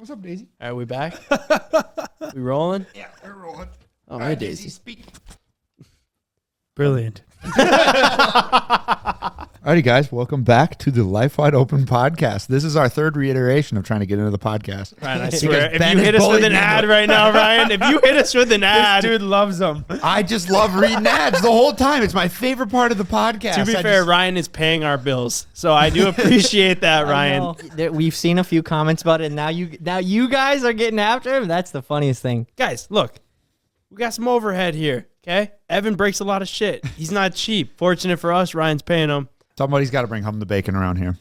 What's up, Daisy? All right, we back? We rolling? Yeah, we're rolling. All right, Daisy. Speak. Brilliant. Alrighty, guys, welcome back to the Life Wide Open podcast. This is our third reiteration of trying to get into the podcast. Ryan, I swear, if Ben you has hit us with bullied an me ad into right now, Ryan, if you hit us with an ad. This dude loves them. I just love reading ads the whole time. It's my favorite part of the podcast. To be fair, Ryan is paying our bills, so I do appreciate that, Ryan. We've seen a few comments about it. And now you guys are getting after him. That's the funniest thing. Guys, look, we got some overhead here, okay? Evan breaks a lot of shit. He's not cheap. Fortunate for us, Ryan's paying him. Somebody's got to bring home the bacon around here.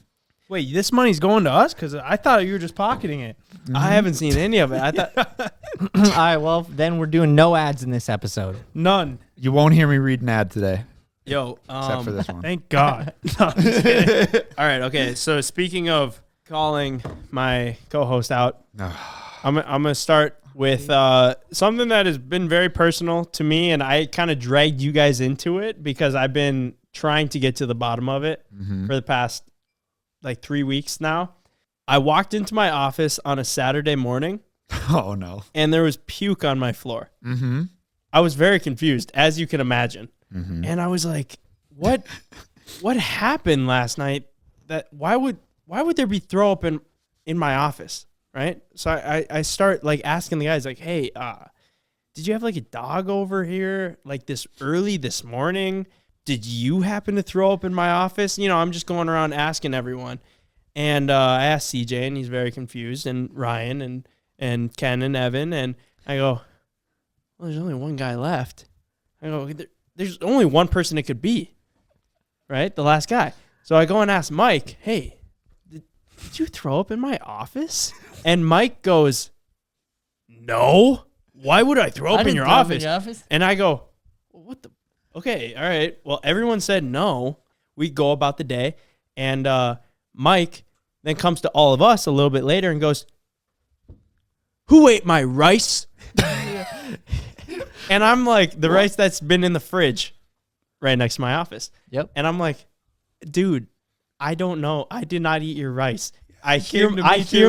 Wait, this money's going to us? Because I thought you were just pocketing it. Mm-hmm. I haven't seen any of it. I thought All right, well, then we're doing no ads in this episode. None. You won't hear me read an ad today, Yo, except for this one. Thank God. No, I'm just kidding. all right, okay. So speaking of calling my co-host out, I'm gonna start with something that has been very personal to me, and I kind of dragged you guys into it because I've been trying to get to the bottom of it for the past like 3 weeks now. I walked into my office on a Saturday morning. Oh, no. And there was puke on my floor. Mm-hmm. I was very confused, as you can imagine. Mm-hmm. And I was like, what happened last night? That why would there be throw up in my office? Right. So I start like asking the guys like, hey, did you have like a dog over here like this early this morning? Did you happen to throw up in my office? You know, I'm just going around asking everyone. And I asked CJ, and he's very confused, and Ryan and Ken and Evan. And I go, well, there's only one guy left. I go, there's only one person it could be, right? The last guy. So I go and ask Mike, hey, did you throw up in my office? And Mike goes, no. Why would I throw up in your office? And I go, well, what the? Okay, all right. Well, everyone said no. We go about the day. And Mike then comes to all of us a little bit later and goes, who ate my rice? And I'm like, the rice that's been in the fridge right next to my office. Yep. And I'm like, dude, I don't know. I did not eat your rice. I hear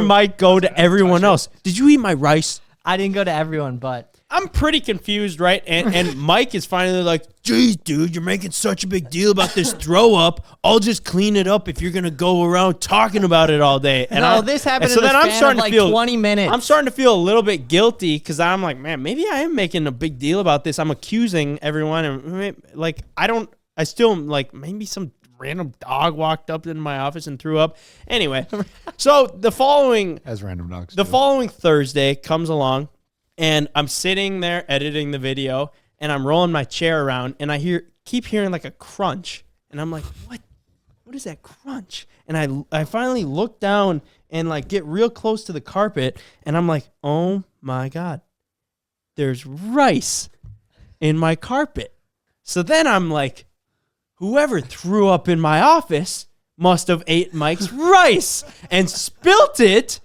Mike go to everyone else. Did you eat my rice? I didn't go to everyone, but I'm pretty confused, right? And Mike is finally like, geez, dude, you're making such a big deal about this throw up. I'll just clean it up if you're going to go around talking about it all day. And this happened in the span of like 20 minutes. I'm starting to feel a little bit guilty because I'm like, man, maybe I am making a big deal about this. I'm accusing everyone. And like, I still am like, maybe some random dog walked up in my office and threw up. Anyway, so the following Thursday comes along. And I'm sitting there editing the video, and I'm rolling my chair around, and I keep hearing like a crunch, and I'm like, what is that crunch? And I finally look down and like get real close to the carpet, and I'm like, oh my God, there's rice in my carpet. So then I'm like, whoever threw up in my office must have ate Mike's rice and spilt it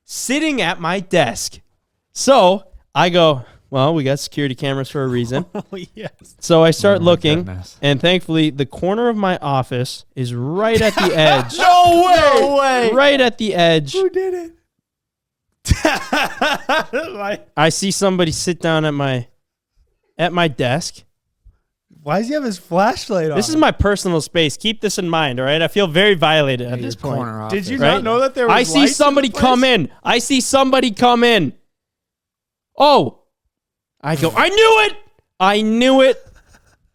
sitting at my desk. So I go, well, we got security cameras for a reason. Oh, yes. So I start looking, goodness. and thankfully the corner of my office is right at the edge. No way! Right at the edge. Who did it? I see somebody sit down at my desk. Why does he have his flashlight on? This is my personal space. Keep this in mind, all right? I feel very violated at this point. Did you Right? not know that there was I see lights somebody in the place? come in. I see somebody come in. Oh, I go, I knew it.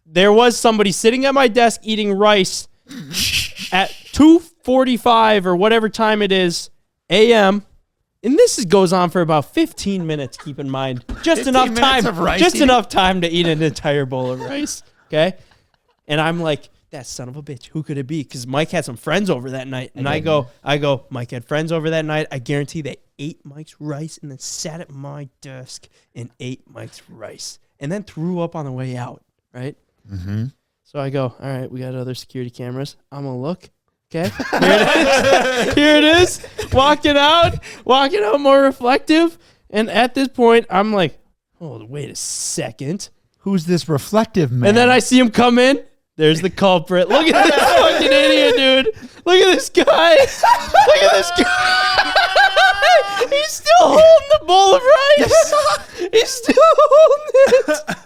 There was somebody sitting at my desk eating rice at 2:45 or whatever time it is a.m. And this goes on for about 15 minutes, keep in mind. Just enough time to eat an entire bowl of rice, okay? And I'm like, that son of a bitch, who could it be? Because Mike had some friends over that night. And I go, Mike had friends over that night. I guarantee they ate Mike's rice and then sat at my desk and ate Mike's rice and then threw up on the way out, right? Mm-hmm. So I go, all right, we got other security cameras. I'm going to look. Okay, here it is. Walking out more reflective. And at this point, I'm like, oh, wait a second. Who's this reflective man? And then I see him come in. There's the culprit. Look at this fucking idiot, dude. Look at this guy. Look at this guy. He's still bowl of rice. He's still holding it.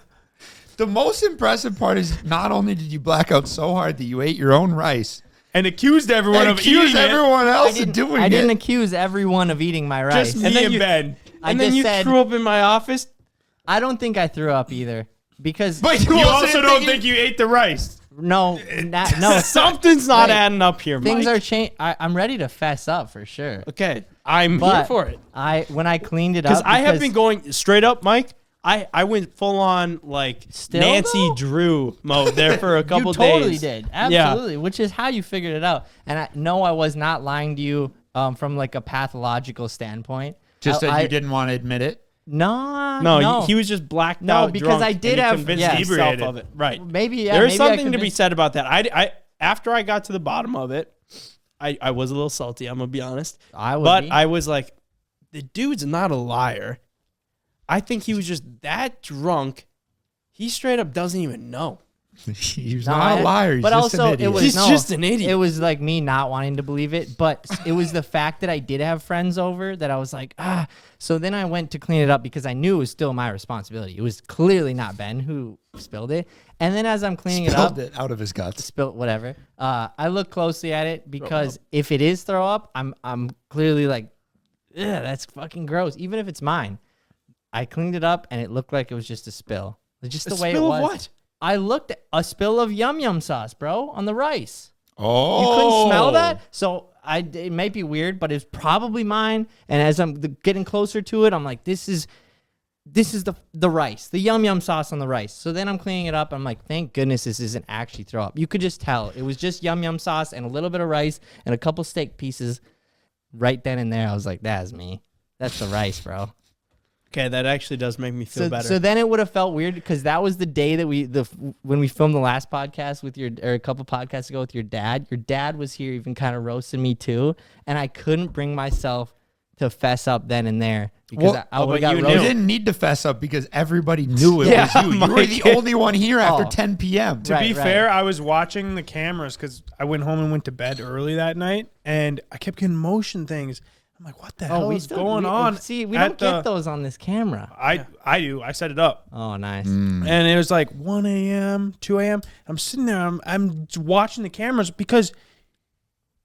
The most impressive part is not only did you black out so hard that you ate your own rice, And accused everyone and of eating accused everyone else of doing I it. didn't accuse everyone of eating my rice. Just me and Ben. I And then just you said threw up in my office. I don't think I threw up either because But You also don't think you ate the rice. no. Something's not Wait. adding up here, Things Mike. are changing. I'm ready to fess up for sure. Okay, I'm here But for it. when I cleaned it up Because I have been going straight up, Mike. I went full on like Still, Nancy though? Drew mode there for a couple you totally days. did, absolutely, which is how you figured it out. And I was not lying to you from like a pathological standpoint. Just that you didn't want to admit it. No, He was just blacked No, out. because drunk, I did and he have- convinced yeah. himself Inebriated. of it. Right. maybe There's maybe something to be said about that. I after I got to the bottom of it, I was a little salty. I'm gonna be honest. I would But be. I was like, the dude's not a liar. I think he was just that drunk. He straight up doesn't even know. He's No, not a liar. He's but just also an it idiot. was He's no, just an idiot. It was like me not wanting to believe it, but it was the fact that I did have friends over that I was like, So then I went to clean it up because I knew it was still my responsibility. It was clearly not Ben who spilled it. And then as I'm cleaning Spilled it up, it out of his guts. spilled whatever. I look closely at it because if it is throw up, I'm clearly like, yeah, that's fucking gross. Even if it's mine, I cleaned it up and it looked like it was just a spill. Just the way it spill was. of what? I looked at a spill of yum yum sauce, bro, on the rice. Oh. You couldn't smell that? So it might be weird, but it's probably mine. And as I'm getting closer to it, I'm like, this is the rice, the yum yum sauce on the rice. So then I'm cleaning it up. I'm like, thank goodness this isn't actually throw up. You could just tell. It was just yum yum sauce and a little bit of rice and a couple steak pieces right then and there. I was like, that's me. That's the rice, bro. Okay, that actually does make me feel better. So then it would have felt weird because that was the day that when we filmed the last podcast or a couple podcasts ago with your dad. Your dad was here, even kind of roasting me too, and I couldn't bring myself to fess up then and there because Well, I would but have you got You roasted. didn't need to fess up because everybody knew it Yeah, was you. You were Mike. the only one here after Oh. 10 p.m. To be Right. fair, I was watching the cameras because I went home and went to bed early that night, and I kept getting motion things. I'm like, what the hell is going on? See, we at don't get those on this camera. I do. I set it up. Oh, nice. Mm. And it was like 1 a.m., 2 a.m. I'm sitting there. I'm watching the cameras because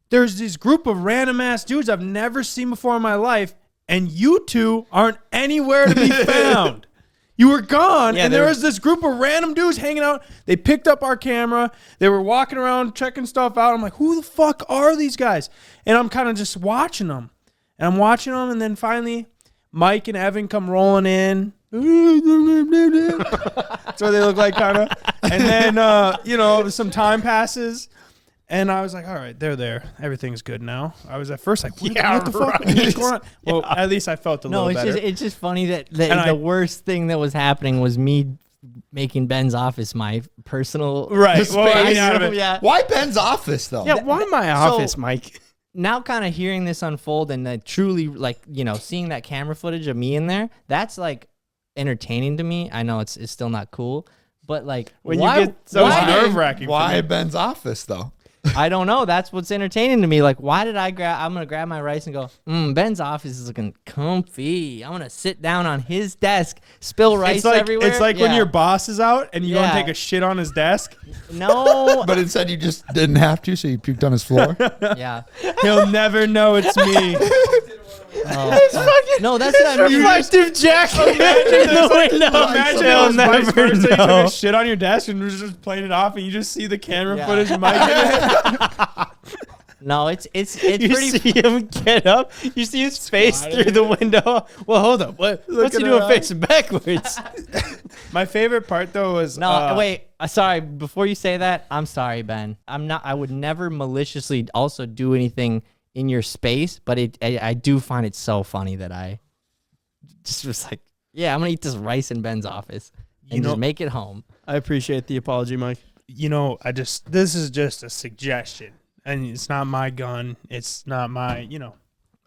there's this group of random ass dudes I've never seen before in my life, and you two aren't anywhere to be found. You were gone, Yeah, and they there were- was this group of random dudes hanging out. They picked up our camera. They were walking around checking stuff out. I'm like, who the fuck are these guys? And I'm kind of just watching them. And I'm watching them, and then finally, Mike and Evan come rolling in. That's what they look like, kind of. And then, some time passes, and I was like, all right, they're there. Everything's good now. I was at first like, what the fuck? What's going on? Well, at least I felt a No, little better. it's just funny that And the worst thing that was happening was me making Ben's office my personal Right. Well, I mean, space. out of it. Yeah. Why Ben's office, though? yeah, why my office, Mike? Now kind of hearing this unfold and truly seeing that camera footage of me in there, that's like entertaining to me. I know it's still not cool, but like When why, you get so why- nerve-wracking. Why Ben's office, though? I don't know. That's what's entertaining to me. Like, why did I'm gonna grab my rice and go, Ben's office is looking comfy. I'm gonna sit down on his desk, spill rice everywhere. It's like when Yeah. your boss is out and you go and Yeah. take a shit on his desk. No. But instead, you just didn't have to, so you puked on his floor. Yeah. He'll never know it's me. No, that's what I mean. Reflective jacket in the window. Imagine They'll it was vice never versa. You took know. a shit on your desk and was just playing it off, and you just see the camera Yeah. footage of Mike. No, it's You pretty. see him get up. You see his face through the window. Well, hold up. What's he Looking doing around. facing backwards? My favorite part though was No, wait. Sorry. Before you say that, I'm sorry, Ben. I'm not. I would never maliciously also do anything in your space, but I do find it so funny that I just was like, yeah, I'm gonna eat this rice in Ben's office and just make it home. I appreciate the apology, Mike. this is just a suggestion, and it's not my gun. It's not my,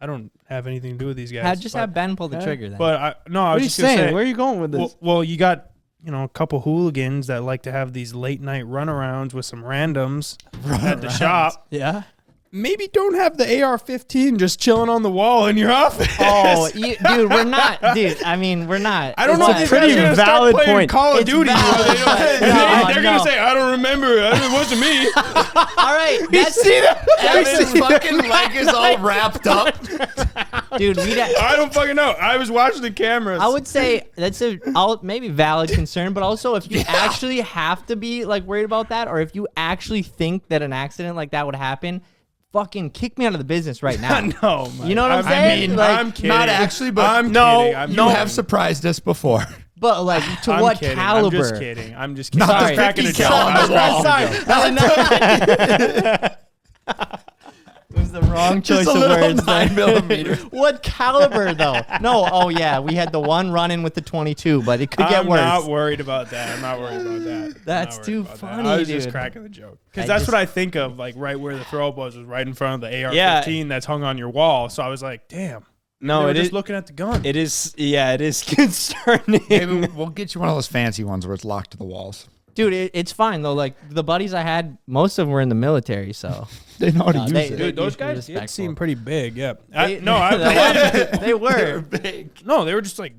I don't have anything to do with these guys. Have Ben pull the trigger then. But I What are was you just gonna saying? say, Where are you going with this? well, you got a couple hooligans that like to have these late night runarounds with some randoms at the shop. Yeah. maybe don't have the AR-15 just chilling on the wall in your office. Oh, dude, we're not. Dude, I mean, we're not. I don't know if a these pretty guys are gonna valid start playing point. Call of It's Duty. valid. Where they don't, and No, they're no. gonna say, "I don't remember. It wasn't me." All right, that's Evan's fucking leg is all wrapped up. dude. I don't fucking know. I was watching the cameras. I would say that's a maybe valid concern, but also if you actually have to be like worried about that, or if you actually think that an accident like that would happen, fucking kick me out of the business right now. No, Mike. You know what I'm saying? Like, I'm kidding. Not actually, but I'm kidding. I'm you kidding. have surprised us before. but like to I'm what kidding. caliber? I'm just kidding. I'm just kidding. Not I was the cracking a 50 joke. cal on I was the wall. cracking a joke. It was the wrong choice Just a of little words. 9mm. What caliber though? No, oh yeah, we had the one running with the 22, but it could get I'm worse. not worried about that. I'm not worried about that. I'm That's not worried too about that. funny, I was just dude. cracking the joke I because that's just- what I think of. Like right where the throw up was right in front of the AR-15 that's hung on your wall. So I was like, damn. No, they were it just is. looking at the gun. It is. Yeah, it is concerning. Maybe we'll get you one of those fancy ones where it's locked to the walls. Dude, it's fine though. Like the buddies I had, most of them were in the military, so They know how to No, use they- it. Dude, those usually guys did respectful. seem pretty big. Yeah. They- they were. No, they were just like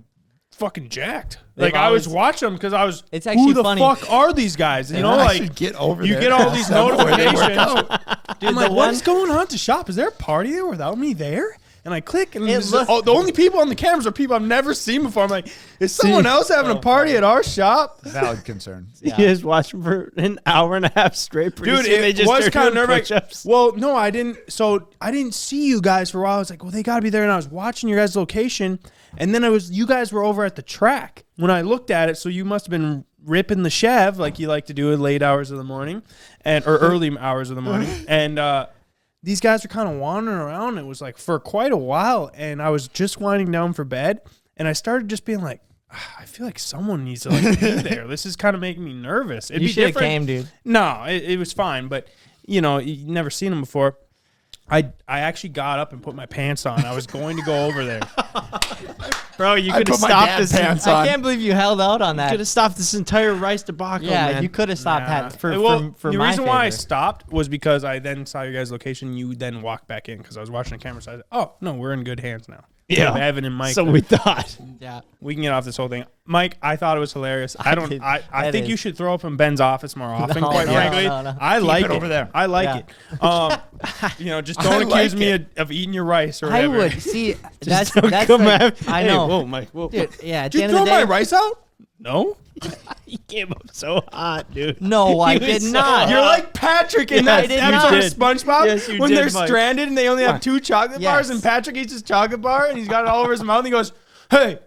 fucking jacked. They've Like I was always- watching them because I was. It's actually who the funny. fuck are these guys? You know, I like should get over you there. get all these Somewhere they work notifications. out. I'm like, the what's one- going on at the shop? Is there a party there without me there? And I click, and It this is- looked- the only people on the cameras are people I've never seen before. I'm like, is someone else having a party at our shop? Valid concern. You just watch them for an hour and a half straight. Pretty Dude, soon they it just was start kind of doing nerve-wracking. push-ups. Well, no, I didn't. So I didn't see you guys for a while. I was like, well, they got to be there. And I was watching your guys' location, and then you guys were over at the track when I looked at it. So you must have been ripping the Chev like you like to do in late hours of the morning, or early hours of the morning, and these guys were kind of wandering around. It was like for quite a while, and I was just winding down for bed, and I started just being like, I feel like someone needs to like be there. This is kind of making me nervous. It'd You be should have different. came, dude. No, it was fine, but you know, you've never seen them before. I actually got up and put my pants on. I was going to go over there. Bro, you I could have put my stopped dad's this. pants I on. can't believe you held out on Could that. have stopped this entire rice debacle, Yeah, man. you could have stopped Nah. that for the my reason why I favor. stopped was because I then saw your guys' location. You then walked back in because I was watching the camera. So I said, "Oh no, we're in good hands now." Yeah. Evan and Mike. So we thought. Yeah. We can get off this whole thing. Mike, I thought it was hilarious. I did. I That think is. you should throw up in Ben's office more often. No, quite no, frankly, no. I like it over there. I like Yeah. it. You know, just don't I accuse like me it. of eating your rice or I whatever. would see. That's Don't that's come like, at me. I Hey, know, whoa, Mike. Whoa. dude. Yeah. At Did the you end throw of the my day, rice out? No. He came up so hot, dude. no, I He did was so not. hot. You're like Patrick in Yeah, I that did episode not. of SpongeBob Yes, you when did, they're Mike. stranded and they only have 2 chocolate bars Yes. and Patrick eats his chocolate bar and he's got it all over his mouth and he goes, "Hey,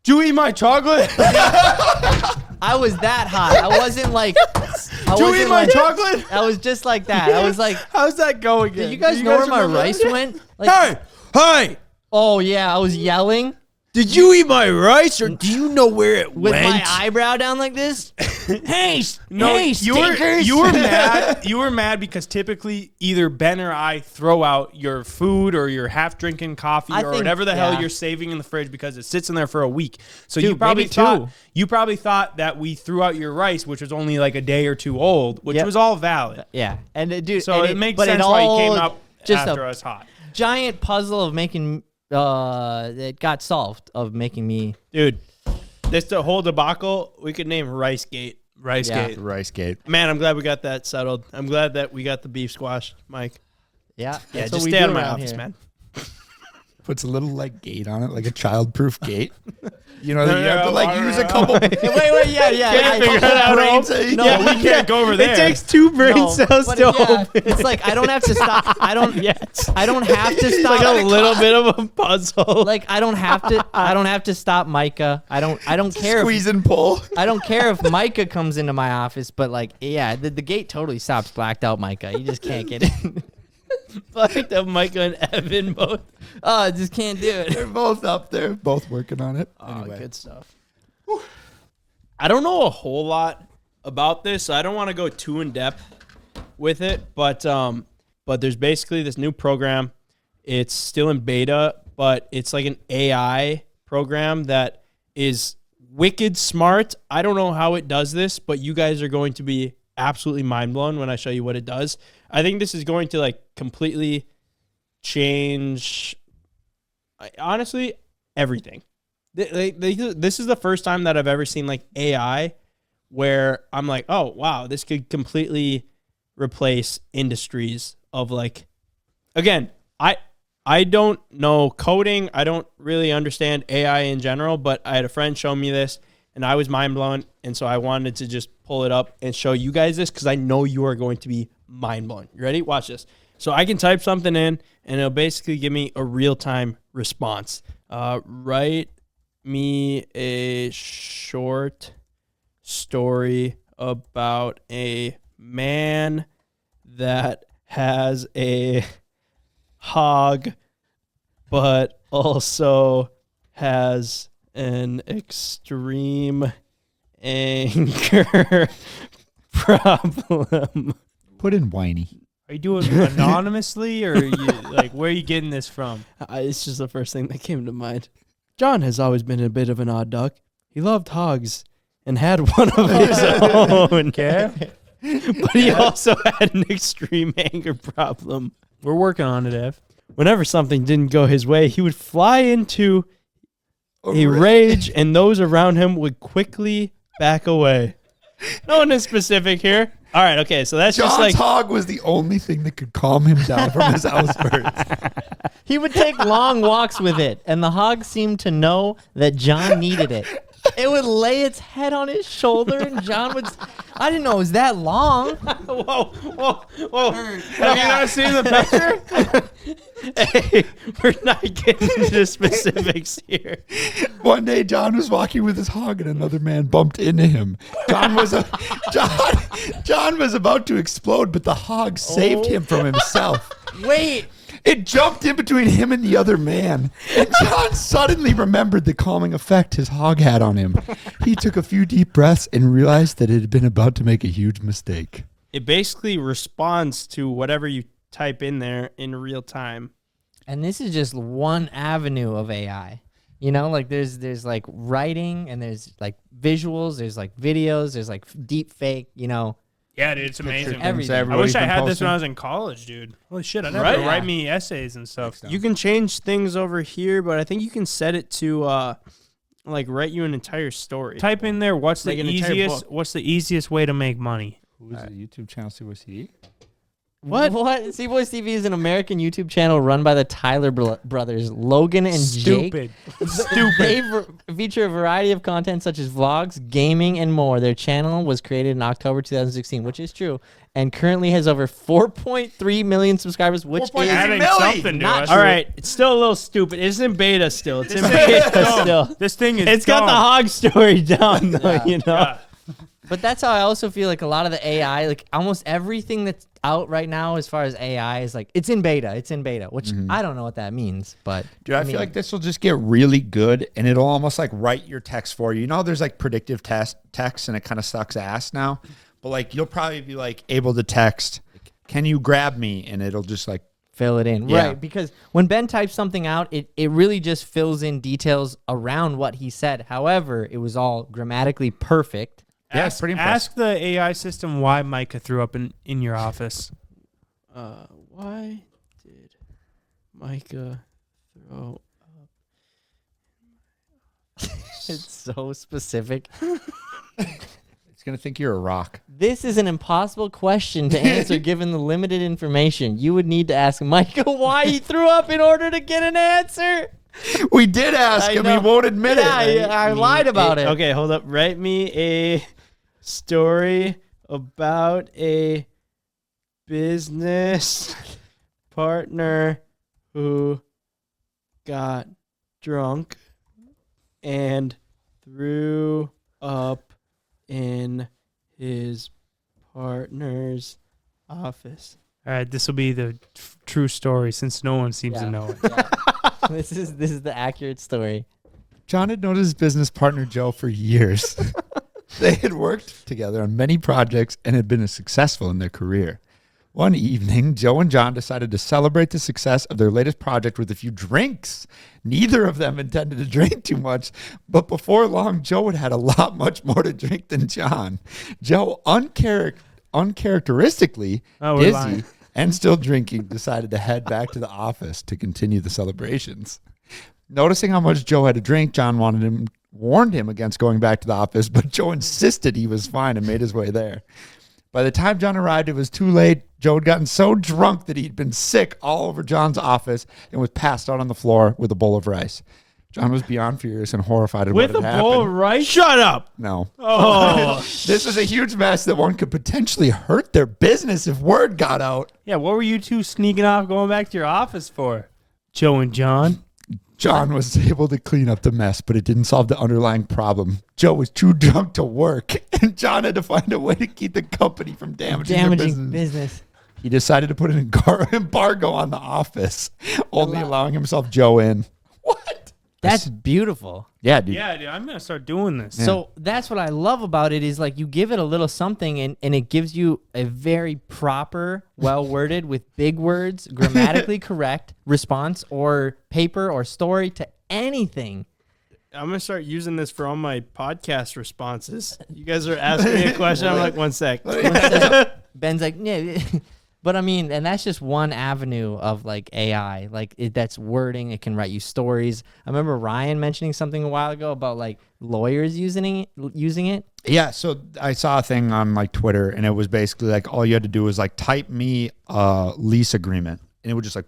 did you eat my chocolate? I was that hot. I wasn't like. I Did you eat wasn't my like. chocolate?" I was just like that. I was like, How's that go again? did you guys Do know where my remember rice that? went? Like, Hey, oh yeah, I was yelling did you eat my rice or do you know where it with my eyebrow down like this. Hey, No, hey, you were stinkers. mad. You were mad because typically either Ben or I throw out your food or your half drinking coffee I or think- whatever the hell yeah. you're saving in the fridge because it sits in there for a week. So Dude, you probably maybe thought 2. you probably thought that we threw out your rice, which was only like a day or 2 old, which Yep. was all valid. Yeah, and dude, So and it makes but sense it why you all came up just after a us hot. giant puzzle of making. It got solved of making me. Dude, this the whole debacle, we could name Ricegate. Ricegate. Ricegate. Man, I'm glad we got that settled. I'm glad that we got the beef squash, Mike. Yeah, Yeah, that's just what we stay do out of my around office, here. man. Puts a little like gate on it, like a child-proof gate. You know, No, you have to no, like no, use no. a couple. Wait, yeah. Can't figure it out. No, Yeah, we can't go over there. It takes 2 brain no, cells but to yeah, open. it's like I don't have to stop. I don't. Yes. I don't have to It's stop. like a little bit of a puzzle. Like I don't have to. I don't have to stop Micah. I don't care. If, Squeeze and pull. I don't care if Micah comes into my office, but like, yeah, the gate totally stops blacked out Micah. You just can't get in. Like the Micah and Evan both. Oh, I just can't do it. They're both up there, both working on it. Oh, Anyway. good stuff. I don't know a whole lot about this, so I don't want to go too in depth with it. But there's basically this new program. It's still in beta, but it's like an AI program that is wicked smart. I don't know how it does this, but you guys are going to be absolutely mind blown when I show you what it does. I think this is going to like completely change, honestly, everything. This is the first time that I've ever seen like AI where I'm like, oh, wow, this could completely replace industries of like, again, I don't know coding. I don't really understand AI in general, but I had a friend show me this and I was mind blown. And so I wanted to just pull it up and show you guys this because I know you are going to be mind blown. You ready? Watch this. So I can type something in and it'll basically give me a real-time response. Write me a short story about a man that has a hog, but also has an extreme anger problem. Put in whiny. Are you doing it anonymously, or are you, like, where are you getting this from? It's just the first thing that came to mind. John has always been a bit of an odd duck. He loved hogs and had one of his own. Okay. But he also had an extreme anger problem. We're working on it, Ev. Whenever something didn't go his way, he would fly into a rage, and those around him would quickly back away. No one is specific here. All right, okay, so that's John's just like... hog was the only thing that could calm him down from his outbursts. He would take long walks with it, and the hog seemed to know that John needed it. It would lay its head on his shoulder, and John would... I didn't know it was that long. Whoa. Have you not seen the picture? Hey, we're not getting into specifics here. One day, John was walking with his hog, and another man bumped into him. John was about to explode, but the hog saved him from himself. Wait. It jumped in between him and the other man, and John suddenly remembered the calming effect his hog had on him. He took a few deep breaths and realized that it had been about to make a huge mistake. It basically responds to whatever you type in there in real time. And this is just one avenue of AI. You know, like there's like writing, and there's like visuals, there's like videos, there's like deep fake, you know. Yeah, dude, it's amazing. Everything. I wish I had this when I was in college, dude. Holy shit, I'd have to write me essays and stuff. You can change things over here, but I think you can set it to like write you an entire story. Type in there what's Like the an entire easiest book. what's the easiest way to make money. Who's the YouTube channel CboysTV? What? CboysTV is an American YouTube channel run by the Tyler brothers, Logan and Jake. Stupid. They feature a variety of content such as vlogs, gaming, and more. Their channel was created in October 2016, which is true, and currently has over 4.3 million subscribers, which is Adding something to not us. All right, it's still a little stupid. It's in beta still. It's in beta still. This thing is It's got the hog story down though, you know. Yeah. But that's how I also feel like a lot of the AI, like almost everything that's out right now as far as AI is like, it's in beta, which I don't know what that means, but. Dude, I feel like this will just get really good, and it'll almost like write your text for you. You know, there's like predictive text, and it kind of sucks ass now. But like, you'll probably be like able to text, "Can you grab me?" And it'll just like fill it in. Yeah. Right. Because when Ben types something out, it really just fills in details around what he said. However, it was all grammatically perfect. Yeah, it's pretty impressive. Ask the AI system why Micah threw up in your office. Why did Micah throw up? It's so specific. It's gonna think you're a rock. This is an impossible question to answer given the limited information. You would need to ask Micah why he threw up in order to get an answer. We did ask him. He won't admit it. I lied about it. Okay, hold up. Write me a story about a business partner who got drunk and threw up in his partner's office. All right, this will be the true story since no one seems to know it. Yeah. This is the accurate story. John had known his business partner Joe for years. They had worked together on many projects and had been successful in their career. One evening, Joe and John decided to celebrate the success of their latest project with a few drinks. Neither of them intended to drink too much, but before long, Joe had had a lot much more to drink than John. Joe uncharacteristically Oh, we're lying. dizzy and still drinking, decided to head back to the office to continue the celebrations. Noticing how much Joe had to drink, John warned him against going back to the office, but Joe insisted he was fine and made his way there. By the time John arrived, it was too late. Joe had gotten so drunk that he'd been sick all over John's office and was passed out on the floor with a bowl of rice. John was beyond furious and horrified at With what a had bowl of happened. rice? Shut up. No. Oh. This was a huge mess that one could potentially hurt their business if word got out. Yeah, what were you two sneaking off going back to your office for? Joe and John? John was able to clean up the mess, but it didn't solve the underlying problem. Joe was too drunk to work, and John had to find a way to keep the company from damaging their business. He decided to put an embargo on the office, only allowing himself Joe in. What? That's beautiful. Yeah, dude. Yeah, dude, I'm going to start doing this. So that's what I love about it is like you give it a little something and it gives you a very proper, well worded with big words, grammatically correct response or paper or story to anything. I'm going to start using this for all my podcast responses. You guys are asking me a question. I'm like, 1 sec. Ben's like, yeah. But I mean, and that's just one avenue of like AI. Like that's wording. It can write you stories. I remember Ryan mentioning something a while ago about like lawyers using it. Yeah, so I saw a thing on like Twitter, and it was basically like all you had to do was like type me a lease agreement, and it would just like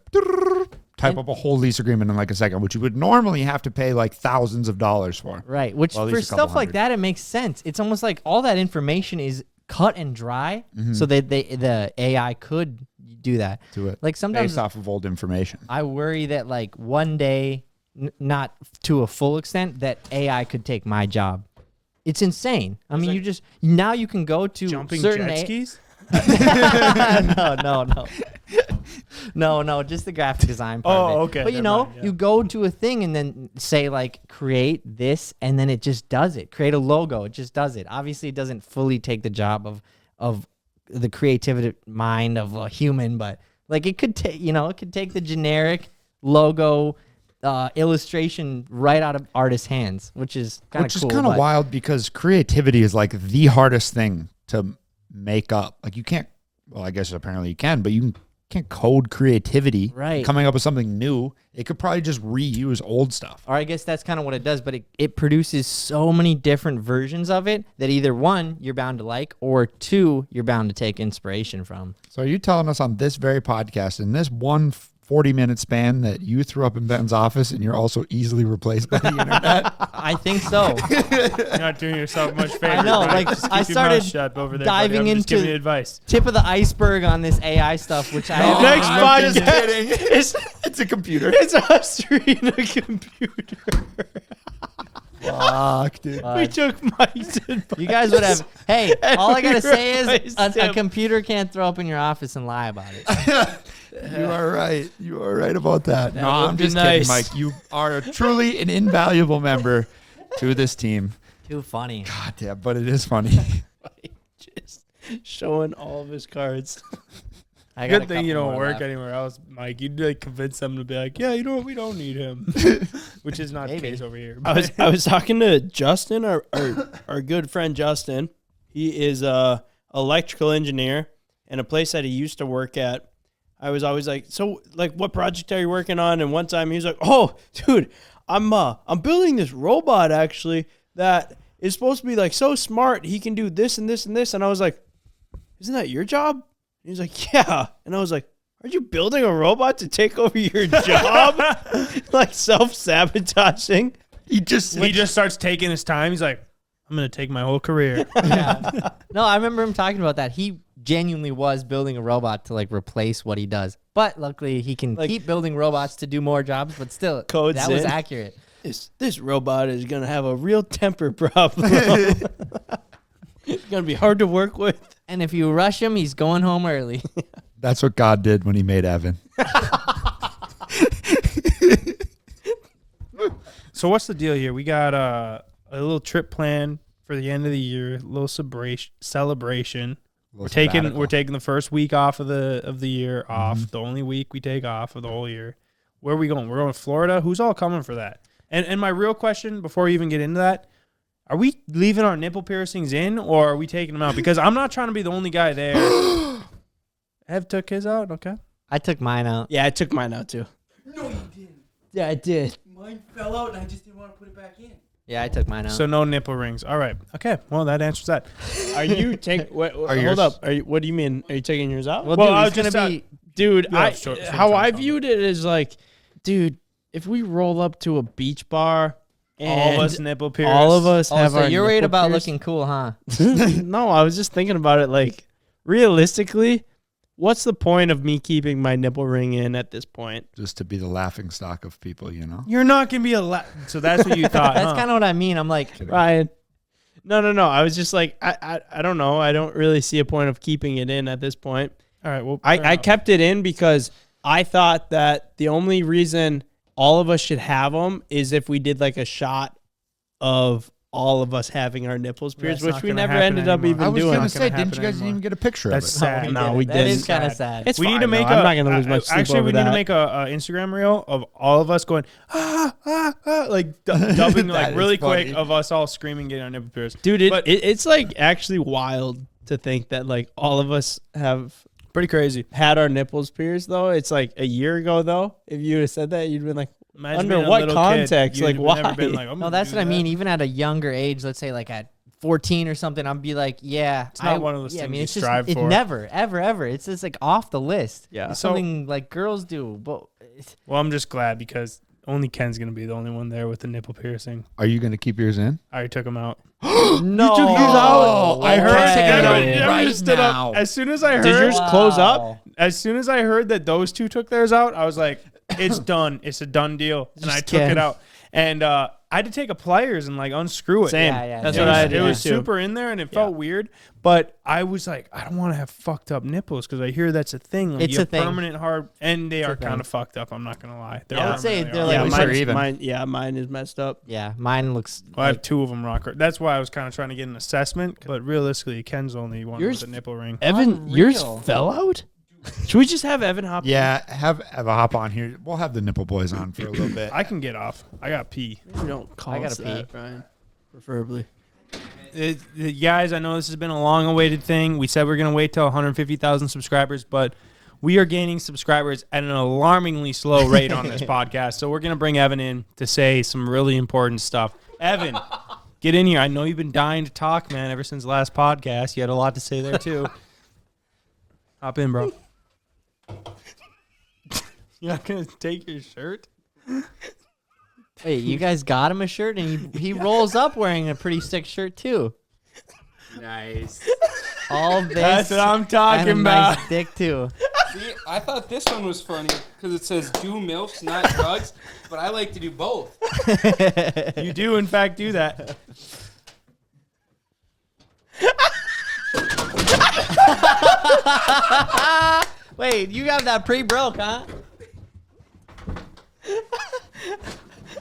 type up a whole lease agreement in like a second, which you would normally have to pay like thousands of dollars for. Right. Which Well, at for least a couple stuff like hundred. that, it makes sense. It's almost like all that information is cut and dry, so that the AI could do that. Do it. Like sometimes Based off of old information. I worry that like one day, not to a full extent, that AI could take my job. It's insane. I mean, you just now you can go to Jumping certain jet skis? No, just the graphic design part of it. okay, But you never know, mind, yeah. you go to a thing and then say like create this, and then it just does it. Create a logo, it just does it. Obviously, it doesn't fully take the job of the creativity mind of a human, but like it could take, it could take the generic logo illustration right out of artists' hands, which is kind of cool. Which is kind of wild because creativity is like the hardest thing to make up. Like you can't, well, I guess apparently you can, but you can't code creativity. Right. Coming up with something new. It could probably just reuse old stuff. Or I guess that's kind of what it does, but it produces so many different versions of it that either one, you're bound to like, or two, you're bound to take inspiration from. So are you telling us on this very podcast, in this 40-minute span, that you threw up in Ben's office and you're also easily replaced by the internet? I think so. You're not doing yourself much favor. I know, Brian. like, Just keep I your started mouth shut over there, diving buddy. I'm just into- giving you advice. Tip of the iceberg on this AI stuff, which I haven't Next even podcast. looked into. Kidding. It's a computer. It's us reading a computer. Fuck, dude. We took Mike's advice. You guys would have. Hey, And all I we gotta say is replaced a him. computer can't throw up in your office and lie about it. You are right. You are right about that. No, would I'm be just nice. kidding, Mike. You are truly an invaluable member to this team. Too funny. God damn, but it is funny. Just showing all of his cards. I got a Good thing you couple don't more work left. anywhere else, Mike. You'd like convince them to be like, yeah, you know what, we don't need him, which is not Maybe. the case over here. I was talking to Justin, our good friend Justin. He is a electrical engineer in a place that he used to work at. I was always like, so like, what project are you working on? And one time he was like, oh, dude, I'm building this robot actually that is supposed to be like so smart. He can do this and this and this. And I was like, isn't that your job? And he's like, yeah. And I was like, are you building a robot to take over your job? Like self-sabotaging. He just he just starts taking his time. He's like, I'm going to take my whole career. Yeah. No, I remember him talking about that. He genuinely was building a robot to like replace what he does. But luckily he can Like- keep building robots to do more jobs, but still Codes that was in. accurate. This robot is going to have a real temper problem. It's going to be hard to work with. And if you rush him, he's going home early. That's what God did when he made Evan. So what's the deal here? We got a little trip planned for the end of the year, a little celebration. We're taking the first week off of the year off, the only week we take off of the whole year. Where are we going? We're going to Florida. Who's all coming for that? And my real question before we even get into that, Are we leaving our nipple piercings in, or are we taking them out? Because I'm not trying to be the only guy there. Ev took his out. Okay. I took mine out. Yeah, I took mine out too. No, you didn't. Yeah, I did. Mine fell out, and I just didn't want to put it back in. Yeah, I took mine out. So no nipple rings. All right. Okay. Well, that answers that. Are you taking? Hold yours- up. What do you mean? Are you taking yours out? well, Well, dude, I it's was gonna just, be. Dude, Yeah, sure, how I sure. viewed it is like, dude, if we roll up to a beach bar and All of us nipple pierced. all of us Oh, have so our you're worried nipple about pierced? looking cool, huh? No, I was just thinking about it. Like, realistically, what's the point of me keeping my nipple ring in at this point? Just to be the laughing stock of people, you know? You're not gonna be so that's what you thought. That's huh? kind of what I mean. I'm like, Ryan. No. I was just like, I don't know. I don't really see a point of keeping it in at this point. All right. Well, I kept it in because I thought that the only reason all of us should have them is if we did like a shot of all of us having our nipples pierced, That's which not we gonna never happen ended up anymore. even I was doing. going Not to gonna say, didn't you happen guys anymore. even get a picture That's of it? sad. No, we that didn't. is kind of Sad. sad. It's we fine, need to make though. I'm not gonna lose my sleep actually over we need that. to make a Instagram reel of all of us going like dubbing like That really is funny. quick of us all screaming getting our nipple pierced. Dude, But- it's like actually wild to think that like all of us have Pretty crazy. had our nipples pierced though. It's like a year ago though. If you would have said that, you'd been like, Imagine Under being a what little context? Kid. Like, You'd never why? been like, I'm No, gonna that's do what I that. mean. Even at a younger age, let's say like at 14 or something, I'd be like, yeah. It's not one of those things you it's just, strive it for. never, ever. It's just like off the list. Yeah. It's So- something like girls do. But Well, I'm just glad because only Ken's gonna be the only one there with the nipple piercing. Are you going to keep yours in? I already took him out. no. took yours out? I heard Okay. it. Right Just stood now. up. As soon as I heard, Did yours close up? Wow. as soon as I heard that those two took theirs out, I was like, it's done. It's a done deal. And I Just took Ken. it out. And I had to take a pliers and like unscrew it. Same. Yeah, That's It what was, I did. it was too. super in there and it felt weird, but I was like, I don't want to have fucked up nipples because I hear that's a thing. Like It's you a have thing. permanent hard, and they are a thing. kind of fucked up. I'm not gonna lie. They're I would say permanently they're hard. like- Yeah, At least they're mine, even. mine is messed up. Yeah, mine looks. Well, I have two of them rocker. That's why I was kind of trying to get an assessment, but realistically, Ken's the only one Yours- with a nipple ring. Evan, yours Unreal. fell out? Should we just have Evan hop? Yeah, have a hop on here. We'll have the nipple boys on for a little bit. I can get off. I got pee. You don't call I gotta us that, pee. Ryan. Preferably. Guys, I know this has been a long-awaited thing. We said we are going to wait till 150,000 subscribers, but we are gaining subscribers at an alarmingly slow rate on this podcast. So we're going to bring Evan in to say some really important stuff. Evan, get in here. I know you've been dying to talk, man, ever since the last podcast. You had a lot to say there, too. Hop in, bro. You're not going to take your shirt? Wait, you guys got him a shirt, and he rolls up wearing a pretty sick shirt too. Nice. All this. That's what I'm and a talking about. nice dick too. See, I thought this one was funny because it says do MILFs, not drugs, but I like to do both. You do, in fact, do that. Wait, you got that pre-broke, huh?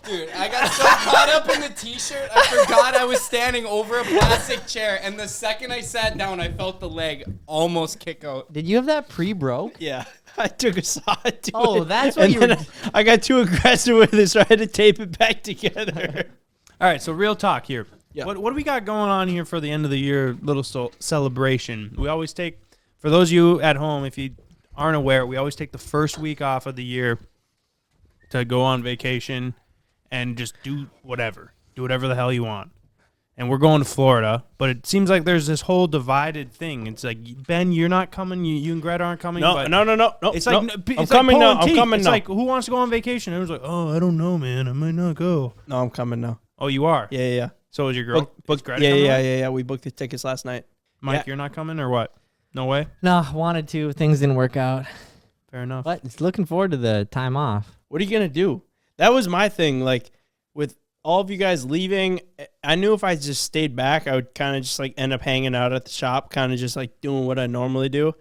Dude, I got so caught up in the t-shirt, I forgot I was standing over a plastic chair, and the second I sat down, I felt the leg almost kick out. Did you have that pre-broke? Yeah. I took a saw to Oh, it. that's what and you then were- I got too aggressive with it, so I had to tape it back together. All right, so real talk here. Yeah. What do we got going on here for the end of the year little celebration? We always take, for those of you at home, if you aren't aware, we always take the first week off of the year to go on vacation and just do whatever. Do whatever the hell you want. And we're going to Florida, but it seems like there's this whole divided thing. It's like, Ben, you're not coming. You and Greta aren't coming. No. It's like, no. it's I'm coming pulling now. I'm teeth. coming It's now. like, who wants to go on vacation? And it was like, oh, I don't know, man. I might not go. No, I'm coming now. Oh, you are? Yeah. So is your girl? Book, Is Greta yeah, coming yeah, on? yeah. We booked the tickets last night. Mike, Yeah. you're not coming or what? No way? No, wanted to. Things didn't work out. Fair enough. But it's looking forward to the time off. What are you gonna do? That was my thing. Like with all of you guys leaving, I knew if I just stayed back, I would kind of just like end up hanging out at the shop, kind of just like doing what I normally do.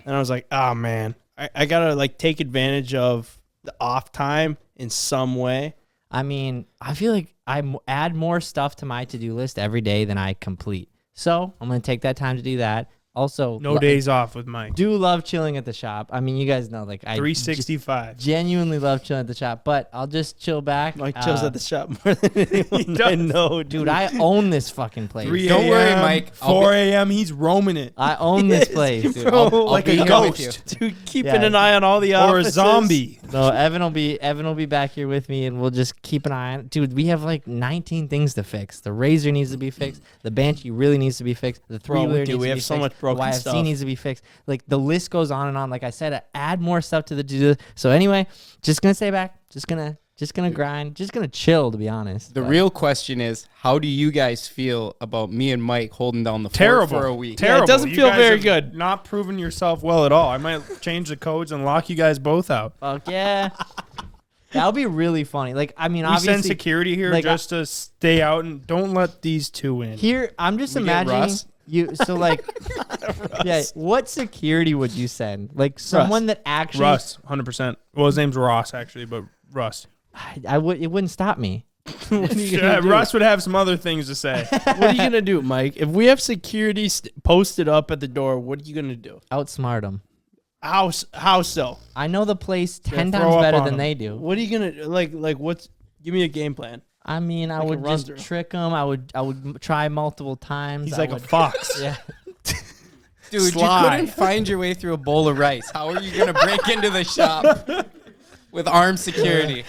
And I was like, oh man, I gotta like take advantage of the off time in some way. I mean, I feel like add more stuff to my to-do list every day than I complete. So I'm going to take that time to do that. Also, No days off with Mike. do love chilling at the shop. I mean, you guys know, like, I 365. genuinely love chilling at the shop, but I'll just chill back. Mike chills at the shop more than anyone I know, Dude, I own this fucking place. 3 Don't worry, a.m., Mike. 4 a.m. He's roaming it. I own this place, dude. bro. I'll Like be a here with ghost. you. Dude, keeping Yeah. an eye on all the Or a offices. zombie. No, Evan will be back here with me, and we'll just keep an eye on it. Dude, we have like 19 things to fix. The Razor needs to be fixed. The Banshee really needs to be fixed. The Bro, we three-wheeler do. needs We to have be so fixed. much broken the YFC stuff. needs to be fixed. Like, the list goes on and on. Like I said, add more stuff to the do. So anyway, just gonna stay back. Just gonna grind. Just gonna chill, to be honest. The But real question is, how do you guys feel about me and Mike holding down the Terrible fort for a week? Terrible. it doesn't You feel guys very have good. Not proving yourself well at all. I might change the codes and lock you guys both out. fuck yeah. That would be really funny. Like, I mean, We obviously, send security here like, just to stay out and don't let these two in. here, I'm just We get imagining Russ? you. So, like, yeah, what security would you send? Like, someone that actually, Russ, 100%. Well, his name's Ross, actually, but Russ. I would. It wouldn't stop me. What are you Yeah, gonna do? Russ would have some other things to say. What are you gonna do, Mike? If we have security posted up at the door, what are you gonna do? Outsmart them. How so? I know the place 10 throw times up better on than 'em. they do. What are you gonna like? What's? Give me a game plan. I mean, I Like a would run just through. trick them. I would try multiple times. He's I like a would- fox. Yeah. Dude, Sly. you couldn't find your way through a bowl of rice. How are you going to break into the shop with armed security?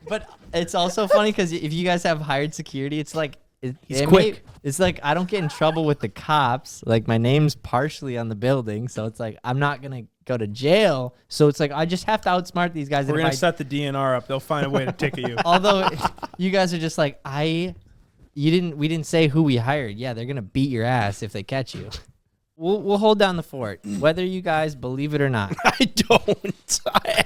But it's also funny because if you guys have hired security, it's like He's quick. It's like I don't get in trouble with the cops. Like, my name's partially on the building, so it's like I'm not gonna go to jail. So it's like I just have to outsmart these guys. We're and if going I- to set the DNR up. They'll find a way to ticket you. Although you guys are just like we didn't say who we hired. Yeah, they're gonna beat your ass if they catch you. We'll hold down the fort, whether you guys believe it or not. I don't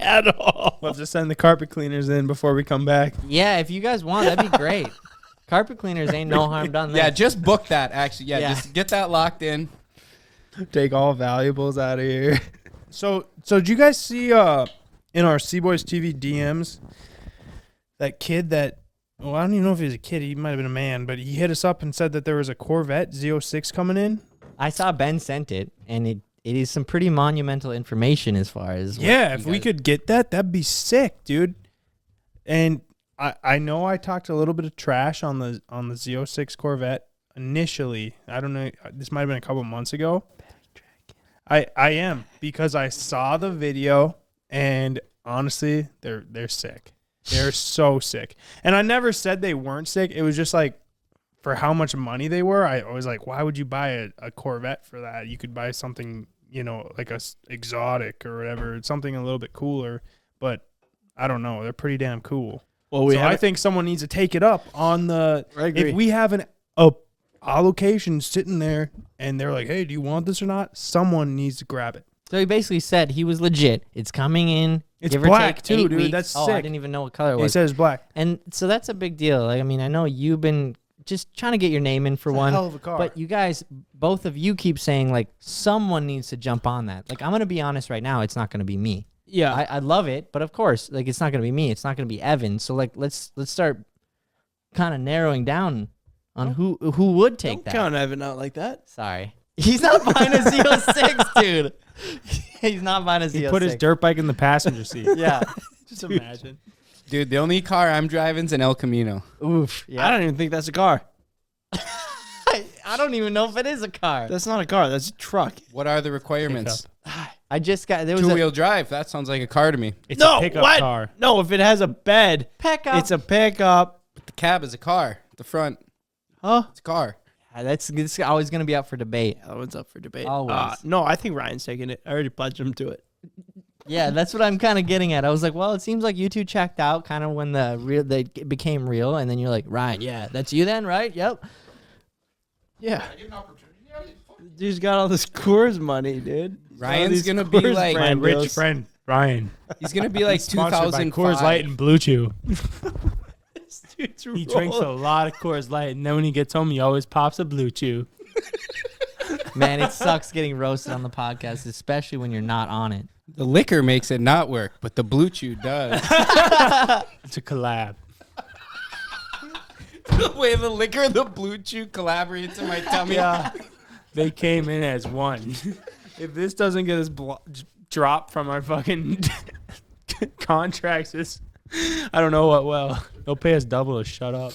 at all. We'll have to send the carpet cleaners in before we come back. Yeah, if you guys want, that'd be great. Carpet cleaners ain't no harm done there. Yeah, just book that, actually. Yeah, Yeah. just get that locked in. Take all valuables out of here. So did you guys see in our CboysTV DMs that kid that, well, I don't even know if he was a kid. He might have been a man, but he hit us up and said that there was a Corvette Z06 coming in. I saw Ben sent it, and it is some pretty monumental information as far as what Yeah, you if we guys- could get that, that'd be sick, dude. And I know I talked a little bit of trash on the Z06 Corvette initially. I don't know. This might have been a couple months ago. I am, because I saw the video, and honestly, they're sick. They're so sick. And I never said they weren't sick. It was just like, for how much money they were, I was like, why would you buy a Corvette for that? You could buy something, like a exotic or whatever, something a little bit cooler. But I don't know. They're pretty damn cool. Well, I think someone needs to take it up on the. I agree. If we have a allocation sitting there and they're like, hey, do you want this or not? Someone needs to grab it. So he basically said he was legit. It's coming in. It's give or black take too, 8 dude. weeks. That's I sick. didn't even know what color it He was. says black. And so that's a big deal. Like, I mean, I know you've been just trying to get your name in for It's a one. hell of a car. But you guys, both of you keep saying, like, someone needs to jump on that. Like, I'm going to be honest right now. It's not going to be me. Yeah. I love it, but of course, like, it's not going to be me. It's not going to be Evan. So, like, let's start kind of narrowing down on who would take Don't that. count Evan out like that. Sorry. He's not buying a Z06, dude. He's not buying a Z06. He put his dirt bike in the passenger seat. Yeah. Just imagine. Dude, the only car I'm driving's an El Camino. Oof. I Yeah. don't even think that's a car. I don't even know if it is a car. That's not a car. That's a truck. What are the requirements? I just got, there was a Two-wheel drive. That sounds like a car to me. It's No, a pickup what? car. No, if it has a bed, pickup. it's a pickup. The cab is a car. The front, Huh? it's a car. That's always going to be up for debate. That one's up for debate. Always. No, I think Ryan's taking it. I already pledged him to it. Yeah, that's what I'm kind of getting at. I was like, well, it seems like you two checked out kind of when they became real, and then you're like, Ryan, yeah, that's you then, right? Yep. Yeah. Dude's got all this Coors money, dude. Ryan's These gonna be Coors like- My brand rich deals. friend, Ryan. He's going to be like Sponsored by 2005. Coors Light and Blue Chew. Dude's He drinks a lot of Coors Light, and then when he gets home, he always pops a Blue Chew. Man, it sucks getting roasted on the podcast, especially when you're not on it. The liquor makes it not work, but the Blue Chew does. It's a collab. The way the liquor and the Blue Chew collaborates in my tummy. Yeah. they came in as one. If this doesn't get us dropped from our fucking contracts, I don't know what will. They'll pay us double to shut up.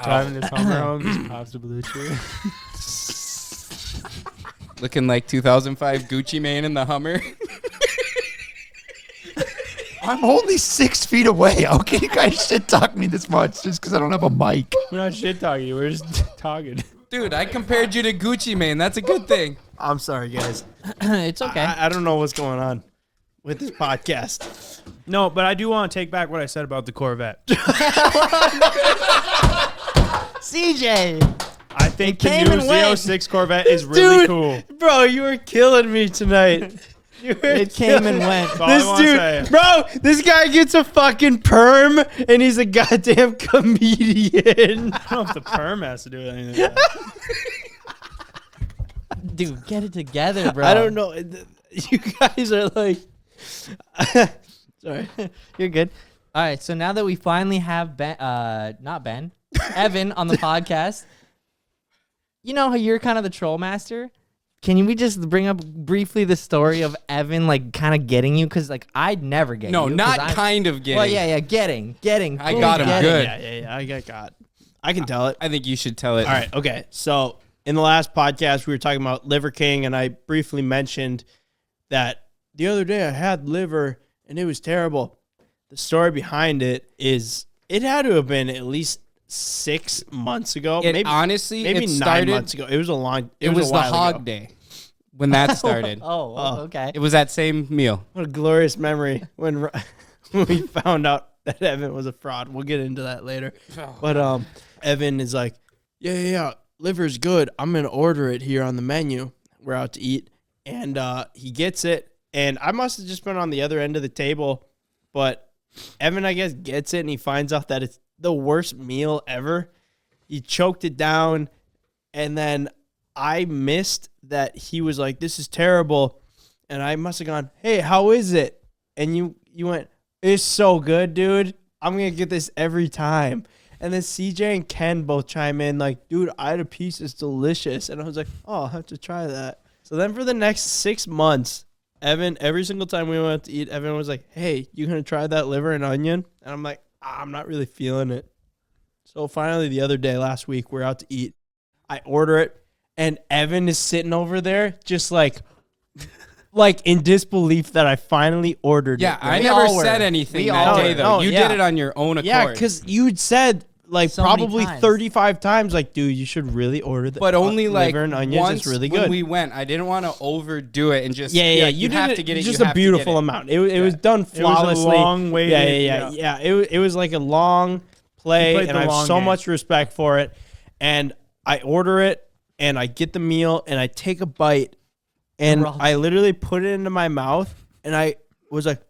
Driving this Hummer home is possibly true. Looking like 2005 Gucci Mane in the Hummer. I'm only 6 feet away. How can you guys shit talk me this much just because I don't have a mic? We're not shit talking you. We're just talking. Dude, I compared you to Gucci Mane. That's a good thing. I'm sorry, guys. It's okay. I don't know what's going on with this podcast. No, but I do want to take back what I said about the Corvette. CJ. I think the came new and went. Z06 Corvette is really cool. Bro, you were killing me tonight. It came and went. That's all I wanna say. Bro, this guy gets a fucking perm and he's a goddamn comedian. I don't know if the perm has to do with anything. Like that. Dude, get it together, bro. I don't know. You guys are like, sorry. You're good. All right, so now that we finally have Evan on the podcast, you know how you're kind of the troll master? Can we just bring up briefly the story of Evan, like, kind of getting you? Because, like, I'd never get No, you. not kind of getting. Well, yeah, getting. I fully got him getting. good. Yeah, I got. I can tell it. I think you should tell it. All right, okay. So in the last podcast, we were talking about Liver King, and I briefly mentioned that the other day I had liver, and it was terrible. The story behind it is it had to have been at least 6 months ago. Maybe 9 months ago. It was a long. It was a the while hog ago. day when that started. Okay. It was that same meal. What a glorious memory when we found out that Evan was a fraud. We'll get into that later. But Evan is like, yeah, liver's good. I'm gonna order it here on the menu. We're out to eat, and he gets it, and I must have just been on the other end of the table, but Evan, I guess, gets it, and he finds out that it's the worst meal ever. He choked it down, and then I missed that he was like, this is terrible. And I must have gone, hey, how is it? And you went, it's so good, dude. I'm going to get this every time. And then CJ and Ken both chime in like, dude, I had a piece. It's delicious. And I was like, oh, I'll have to try that. So then for the next 6 months, Evan, every single time we went to eat, Evan was like, hey, you going to try that liver and onion? And I'm like, I'm not really feeling it. So finally the other day, last week, we're out to eat. I order it, and Evan is sitting over there just like in disbelief that I finally ordered it. Yeah, I We never all were. said anything We that all day, were. though. No, You yeah. did it on your own accord. Yeah, because you'd said like So many probably times. 35 times, like, dude, you should really order the But only like liver and onions. once It's really when good. we went. I didn't want to overdo it and just Yeah. You did have it, to get it. Just you a have to get beautiful it. amount. It was done It was a flawlessly. long waiting. Yeah. It was like a long play, played and the I have long so game. much respect for it. And I order it, and I get the meal, and I take a bite, and Rough. I literally put it into my mouth, and I was like